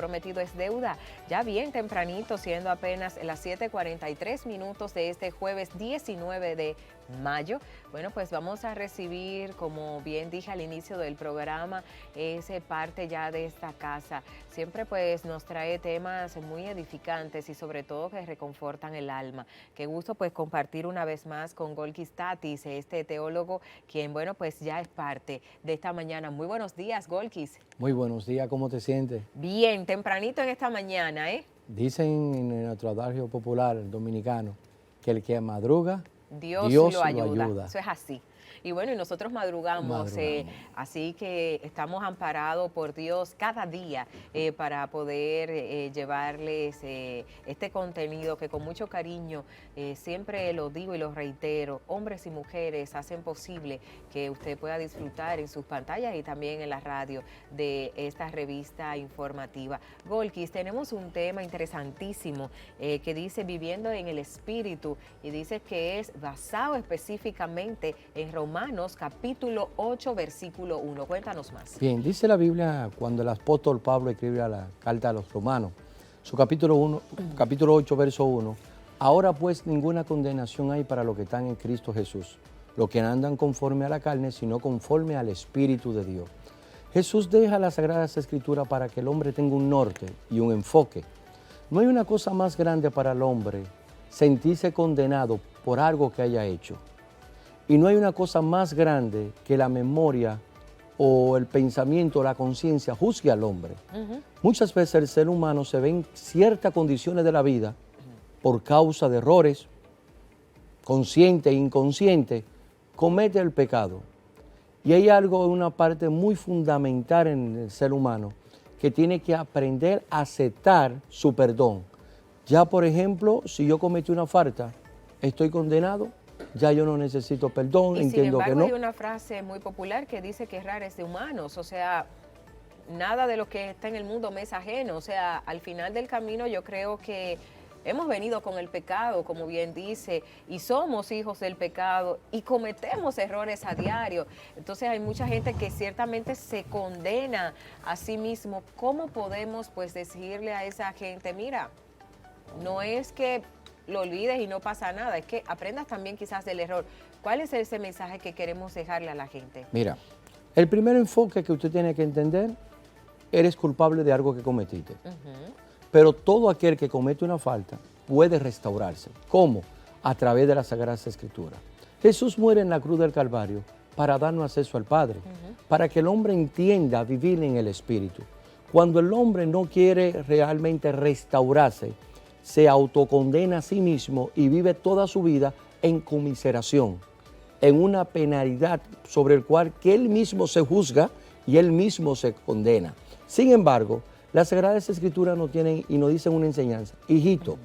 prometido es deuda. Ya bien tempranito, siendo apenas las 7:43 minutos de este jueves 19 de mayo. Bueno, pues vamos a recibir, como bien dije al inicio del programa, ese parte ya de esta casa. Siempre pues nos trae temas muy edificantes y sobre todo que reconfortan el alma. Qué gusto pues compartir una vez más con Golkis Tatis, este teólogo, quien bueno pues ya es parte de esta mañana. Muy buenos días, Golkis. Muy buenos días, ¿cómo te sientes? Bien, tempranito en esta mañana, ¿eh? Dicen en nuestro adagio popular dominicano que el que madruga, Dios lo ayuda. Eso es así. Y bueno, y nosotros madrugamos. Así que estamos amparados por Dios cada día para poder llevarles este contenido que con mucho cariño, siempre lo digo y lo reitero, hombres y mujeres hacen posible que usted pueda disfrutar en sus pantallas y también en la radio de esta revista informativa. Golkis, tenemos un tema interesantísimo que dice Viviendo en el Espíritu, y dice que es basado específicamente en Romanos capítulo 8 versículo 1. Cuéntanos más. Bien, dice la Biblia cuando el apóstol Pablo escribe la carta a los romanos, su capítulo 8 verso 1, ahora pues ninguna condenación hay para los que están en Cristo Jesús, los que no andan conforme a la carne, sino conforme al Espíritu de Dios. Jesús deja las Sagradas Escrituras para que el hombre tenga un norte y un enfoque. No hay una cosa más grande para el hombre sentirse condenado por algo que haya hecho. Y no hay una cosa más grande que la memoria o el pensamiento o la conciencia juzgue al hombre. Muchas veces el ser humano se ve en ciertas condiciones de la vida por causa de errores, consciente e inconsciente, comete el pecado. Y hay algo, una parte muy fundamental en el ser humano, que tiene que aprender a aceptar su perdón. Ya, por ejemplo, si yo cometí una falta, estoy condenado, ya yo no necesito perdón, entiendo que no. Sin embargo, hay una frase muy popular que dice que errar es de humanos, o sea, nada de lo que está en el mundo me es ajeno, o sea, al final del camino yo creo que hemos venido con el pecado, como bien dice, y somos hijos del pecado y cometemos errores a diario. Entonces hay mucha gente que ciertamente se condena a sí mismo. ¿Cómo podemos pues decirle a esa gente, mira, no es que lo olvides y no pasa nada, es que aprendas también quizás del error? ¿Cuál es ese mensaje que queremos dejarle a la gente? Mira, el primer enfoque que usted tiene que entender, eres culpable de algo que cometiste. Pero todo aquel que comete una falta puede restaurarse. ¿Cómo? A través de las Sagradas Escrituras. Jesús muere en la cruz del Calvario para darnos acceso al Padre, para que el hombre entienda vivir en el Espíritu. Cuando el hombre no quiere realmente restaurarse, se autocondena a sí mismo y vive toda su vida en conmiseración, en una penalidad sobre el cual que él mismo se juzga y él mismo se condena. Sin embargo, las Sagradas Escrituras nos tienen y nos dicen una enseñanza. Hijito,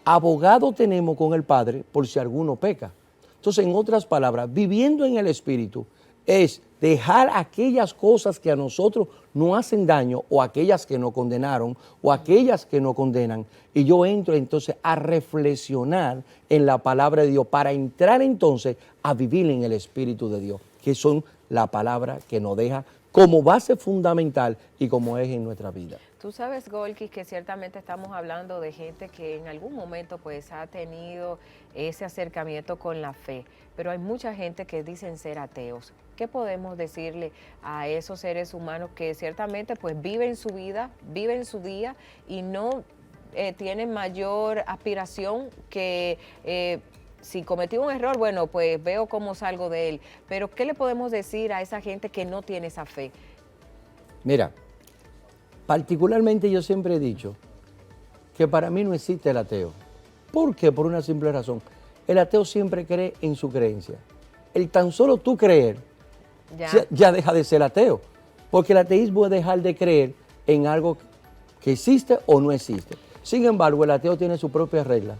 abogado tenemos con el Padre por si alguno peca. Entonces, en otras palabras, viviendo en el Espíritu es dejar aquellas cosas que a nosotros no hacen daño, o aquellas que nos condenaron, o aquellas que nos condenan. Y yo entro entonces a reflexionar en la palabra de Dios para entrar entonces a vivir en el Espíritu de Dios, que son la palabra que nos deja como base fundamental y como eje en nuestra vida. Tú sabes, Golkis, que ciertamente estamos hablando de gente que en algún momento pues ha tenido ese acercamiento con la fe, pero hay mucha gente que dicen ser ateos. ¿Qué podemos decirle a esos seres humanos que ciertamente pues viven su vida, viven su día y no tienen mayor aspiración que si cometí un error, bueno, pues veo cómo salgo de él? Pero ¿qué le podemos decir a esa gente que no tiene esa fe? Mira, particularmente yo siempre he dicho que para mí no existe el ateo. ¿Por qué? Por una simple razón. El ateo siempre cree en su creencia. El tan solo tú creer ya deja de ser ateo. Porque el ateísmo es dejar de creer en algo que existe o no existe. Sin embargo, el ateo tiene su propia regla.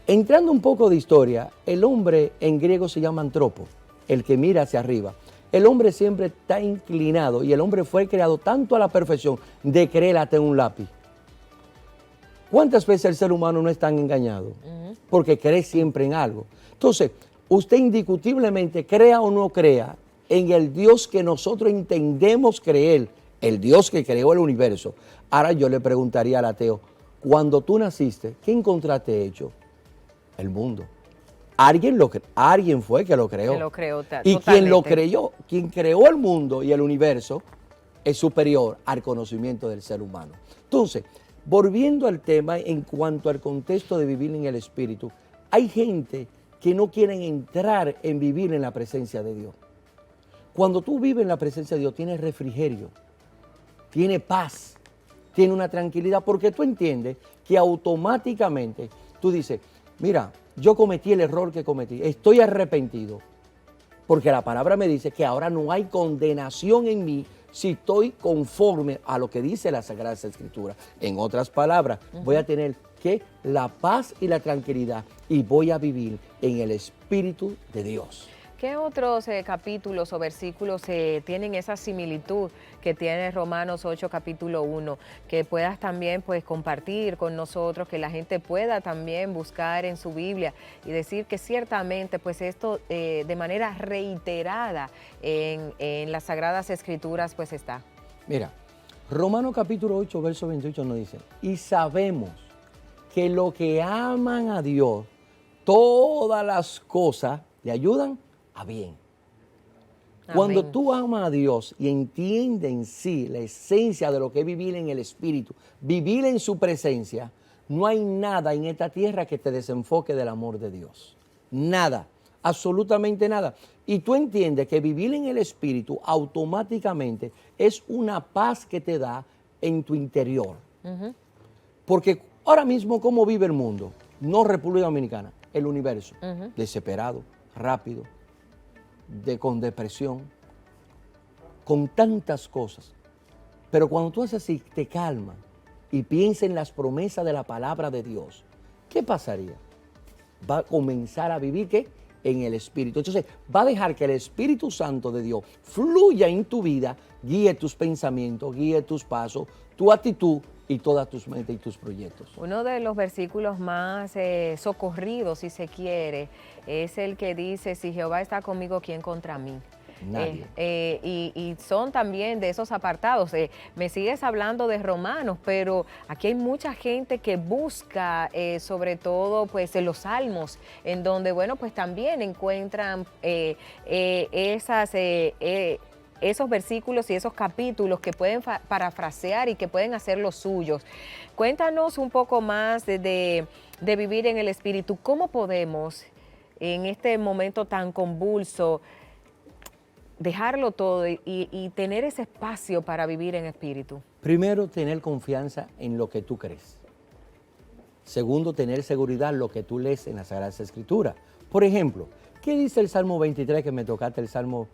Entrando un poco de historia, el hombre en griego se llama antropo, el que mira hacia arriba. El hombre siempre está inclinado y el hombre fue creado tanto a la perfección de creer hasta en un lápiz. ¿Cuántas veces el ser humano no es tan engañado? Porque cree siempre en algo. Entonces, usted indiscutiblemente crea o no crea en el Dios que nosotros entendemos creer, el Dios que creó el universo. Ahora yo le preguntaría al ateo, cuando tú naciste, ¿qué encontraste hecho? El mundo. Alguien fue que lo creó. Que lo creó y totalmente. quien lo creyó, quien creó el mundo y el universo, es superior al conocimiento del ser humano. Entonces, volviendo al tema en cuanto al contexto de vivir en el Espíritu, hay gente que no quieren entrar en vivir en la presencia de Dios. Cuando tú vives en la presencia de Dios, tienes refrigerio, tienes paz, tienes una tranquilidad, porque tú entiendes que automáticamente tú dices, mira, yo cometí el error que cometí, estoy arrepentido, porque la palabra me dice que ahora no hay condenación en mí si estoy conforme a lo que dice la Sagrada Escritura. En otras palabras, voy a tener que la paz y la tranquilidad y voy a vivir en el Espíritu de Dios. ¿Qué otros capítulos o versículos tienen esa similitud que tiene Romanos 8, capítulo 1? Que puedas también pues compartir con nosotros, que la gente pueda también buscar en su Biblia y decir que ciertamente pues esto de manera reiterada en las Sagradas Escrituras pues está. Mira, Romanos capítulo 8, verso 28 nos dice, y sabemos que lo que aman a Dios, todas las cosas le ayudan a bien. Cuando Amén. tú amas a Dios y entiendes en sí la esencia de lo que es vivir en el Espíritu, vivir en su presencia, no hay nada en esta tierra que te desenfoque del amor de Dios. Nada, absolutamente nada. Y tú entiendes que vivir en el Espíritu automáticamente es una paz que te da en tu interior. Porque ahora mismo, ¿cómo vive el mundo? No República Dominicana, el universo. Desesperado, rápido, con depresión, con tantas cosas. Pero cuando tú haces así, te calma y piensa en las promesas de la palabra de Dios, ¿qué pasaría? Va a comenzar a vivir, ¿qué? En el Espíritu. Entonces, va a dejar que el Espíritu Santo de Dios fluya en tu vida, guíe tus pensamientos, guíe tus pasos, tu actitud y todas tus metas y tus proyectos. Uno de los versículos más socorridos, si se quiere, es el que dice, si Jehová está conmigo, ¿quién contra mí? Nadie. Y son también de esos apartados. Me sigues hablando de Romanos, pero aquí hay mucha gente que busca, sobre todo, pues, en los Salmos, en donde, bueno, pues también encuentran esos versículos y esos capítulos que pueden parafrasear y que pueden hacer los suyos. Cuéntanos un poco más de vivir en el Espíritu. ¿Cómo podemos, en este momento tan convulso, dejarlo todo y tener ese espacio para vivir en Espíritu? Primero, tener confianza en lo que tú crees. Segundo, tener seguridad en lo que tú lees en las Sagradas Escrituras. Por ejemplo, ¿qué dice el Salmo 23 que me tocaste el Salmo?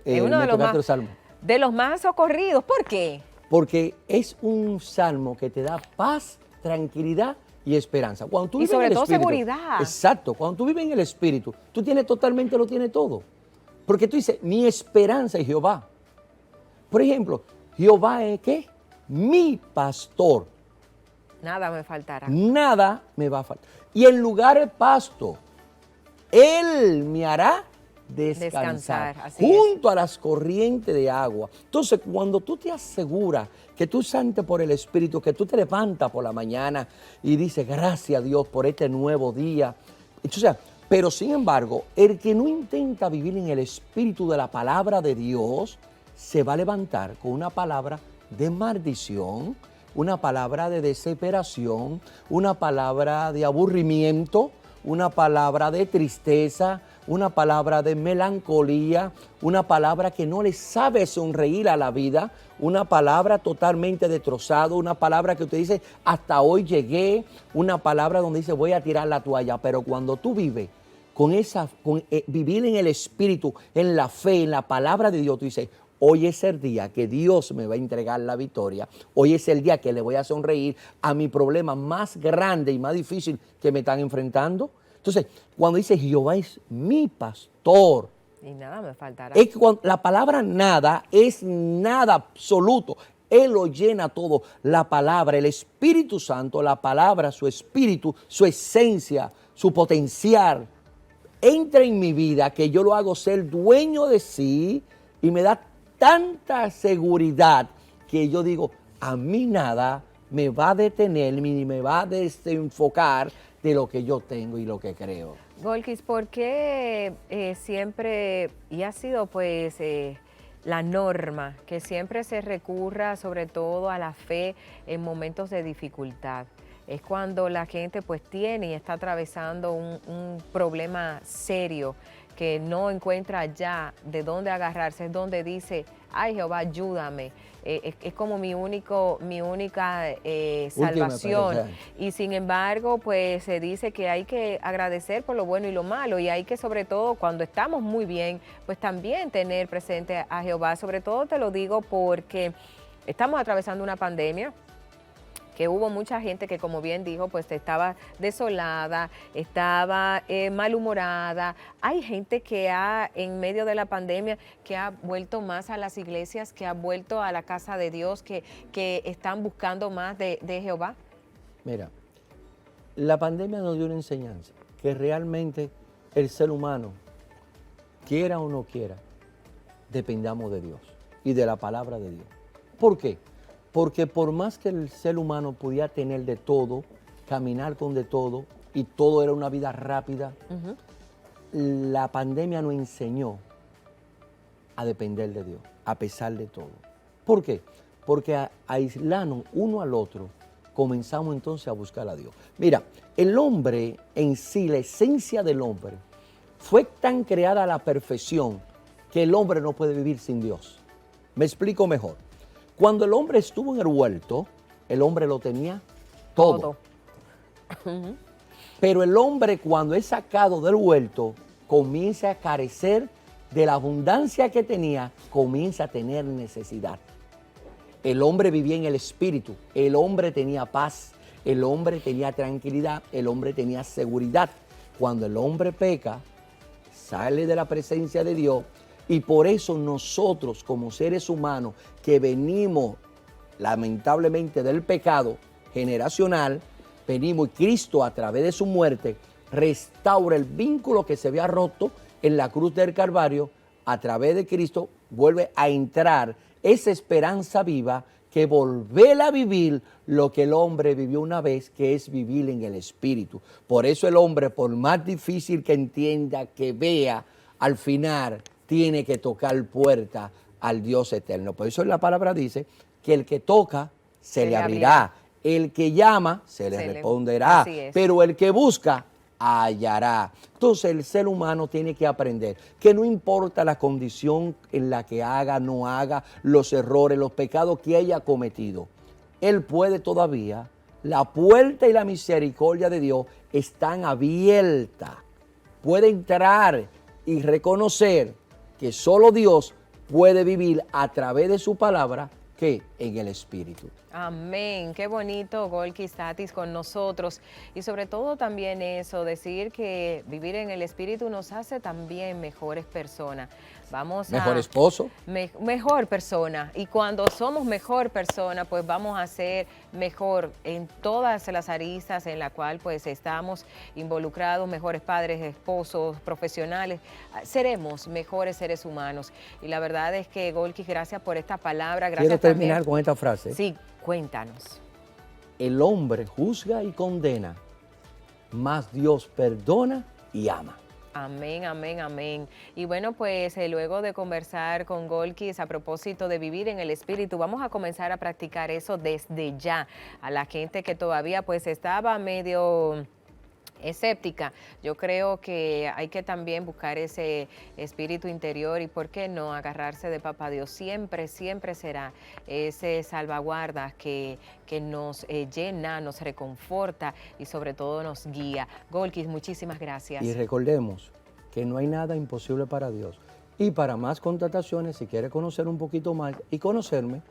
Es uno de los más socorridos. ¿Por qué? Porque es un salmo que te da paz, tranquilidad y esperanza. Cuando tú Y vives sobre en el todo Espíritu, seguridad. Exacto. Cuando tú vives en el Espíritu, tú tienes totalmente, lo tienes todo. Porque tú dices, mi esperanza es Jehová. Por ejemplo, Jehová es ¿qué? Mi pastor. Nada me faltará. Nada me va a faltar. Y en lugar de pasto, Él me hará descansar junto a las corrientes de agua. Entonces, cuando tú te aseguras que tú santo por el Espíritu, que tú te levantas por la mañana y dices, gracias a Dios por este nuevo día. Entonces, pero sin embargo, el que no intenta vivir en el Espíritu de la palabra de Dios, se va a levantar con una palabra de maldición, una palabra de desesperación, una palabra de aburrimiento, una palabra de tristeza, una palabra de melancolía, una palabra que no le sabe sonreír a la vida, una palabra totalmente destrozada, una palabra que usted dice, hasta hoy llegué, una palabra donde dice, voy a tirar la toalla. Pero cuando tú vives vivir en el Espíritu, en la fe, en la palabra de Dios, tú dices, hoy es el día que Dios me va a entregar la victoria. Hoy es el día que le voy a sonreír a mi problema más grande y más difícil que me están enfrentando. Entonces, cuando dice Jehová es mi pastor, y nada me faltará. Es que la palabra nada es nada absoluto. Él lo llena todo. La palabra, el Espíritu Santo, la palabra, su espíritu, su esencia, su potencial, entra en mi vida que yo lo hago ser dueño de sí y me da tanta seguridad que yo digo, a mí nada me va a detener ni me va a desenfocar de lo que yo tengo y lo que creo. Golkis, ¿por qué siempre, y ha sido pues la norma, que siempre se recurra sobre todo a la fe en momentos de dificultad? Es cuando la gente pues tiene y está atravesando un problema serio, que no encuentra ya de dónde agarrarse, es donde dice, ay Jehová, ayúdame. Es como mi única salvación. Y sin embargo, pues se dice que hay que agradecer por lo bueno y lo malo, y hay que, sobre todo, cuando estamos muy bien, pues también tener presente a Jehová. Sobre todo te lo digo porque estamos atravesando una pandemia, que hubo mucha gente que, como bien dijo, pues estaba desolada, estaba malhumorada. Hay gente que en medio de la pandemia, que ha vuelto más a las iglesias, que ha vuelto a la casa de Dios, que están buscando más de Jehová. Mira, la pandemia nos dio una enseñanza, que realmente el ser humano, quiera o no quiera, dependamos de Dios y de la palabra de Dios. ¿Por qué? Porque por más que el ser humano podía tener de todo, caminar con de todo, y todo era una vida rápida, la pandemia nos enseñó a depender de Dios, a pesar de todo. ¿Por qué? Porque a aislarnos uno al otro, comenzamos entonces a buscar a Dios. Mira, el hombre en sí, la esencia del hombre, fue tan creada a la perfección que el hombre no puede vivir sin Dios. Me explico mejor. Cuando el hombre estuvo en el huerto, el hombre lo tenía todo. Pero el hombre, cuando es sacado del huerto, comienza a carecer de la abundancia que tenía, comienza a tener necesidad. El hombre vivía en el espíritu, el hombre tenía paz, el hombre tenía tranquilidad, el hombre tenía seguridad. Cuando el hombre peca, sale de la presencia de Dios. Y por eso nosotros, como seres humanos que venimos lamentablemente del pecado generacional, venimos y Cristo, a través de su muerte, restaura el vínculo que se había roto en la cruz del Calvario. A través de Cristo vuelve a entrar esa esperanza viva, que volver a vivir lo que el hombre vivió una vez, que es vivir en el Espíritu. Por eso el hombre, por más difícil que entienda, que vea, al final tiene que tocar puerta al Dios eterno. Por eso la palabra dice que el que toca se le abrirá, el que llama se le responderá, pero el que busca hallará. Entonces el ser humano tiene que aprender que no importa la condición en la que haga, no haga, los errores, los pecados que haya cometido, él puede todavía, la puerta y la misericordia de Dios están abiertas. Puede entrar y reconocer que solo Dios puede vivir a través de su palabra, que en el Espíritu. Amén, qué bonito, Golkis Tatis, con nosotros. Y sobre todo también eso, decir que vivir en el Espíritu nos hace también mejores personas. Mejor esposo. Mejor persona. Y cuando somos mejor persona, pues vamos a ser mejor en todas las aristas en las cuales pues estamos involucrados, mejores padres, esposos, profesionales. Seremos mejores seres humanos. Y la verdad es que, Golkis, gracias por esta palabra. Gracias. Quiero terminar con esta frase. Sí, cuéntanos. El hombre juzga y condena, mas Dios perdona y ama. Amén, amén, amén. Y bueno, pues luego de conversar con Golkis a propósito de vivir en el Espíritu, vamos a comenzar a practicar eso desde ya. A la gente que todavía pues estaba medio escéptica, yo creo que hay que también buscar ese espíritu interior y, ¿por qué no?, agarrarse de Papá Dios. Siempre, siempre será ese salvaguarda que nos llena, nos reconforta y sobre todo nos guía. Golkis, muchísimas gracias. Y recordemos que no hay nada imposible para Dios. Y para más contrataciones, si quiere conocer un poquito más y conocerme,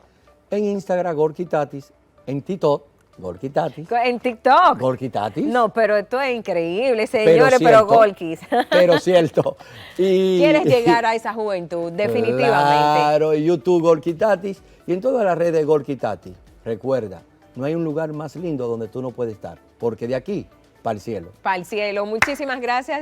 en Instagram, Golkis Tatis, en TikTok, Golkis Tatis. En TikTok. Golkis Tatis. No, pero esto es increíble, señores, pero Golkis. Pero cierto. Y, quieres llegar a esa juventud, definitivamente. Claro, en YouTube Golkis Tatis y en todas las redes Golkis Tatis. Recuerda, no hay un lugar más lindo donde tú no puedes estar, porque de aquí para el cielo. Para el cielo. Muchísimas gracias.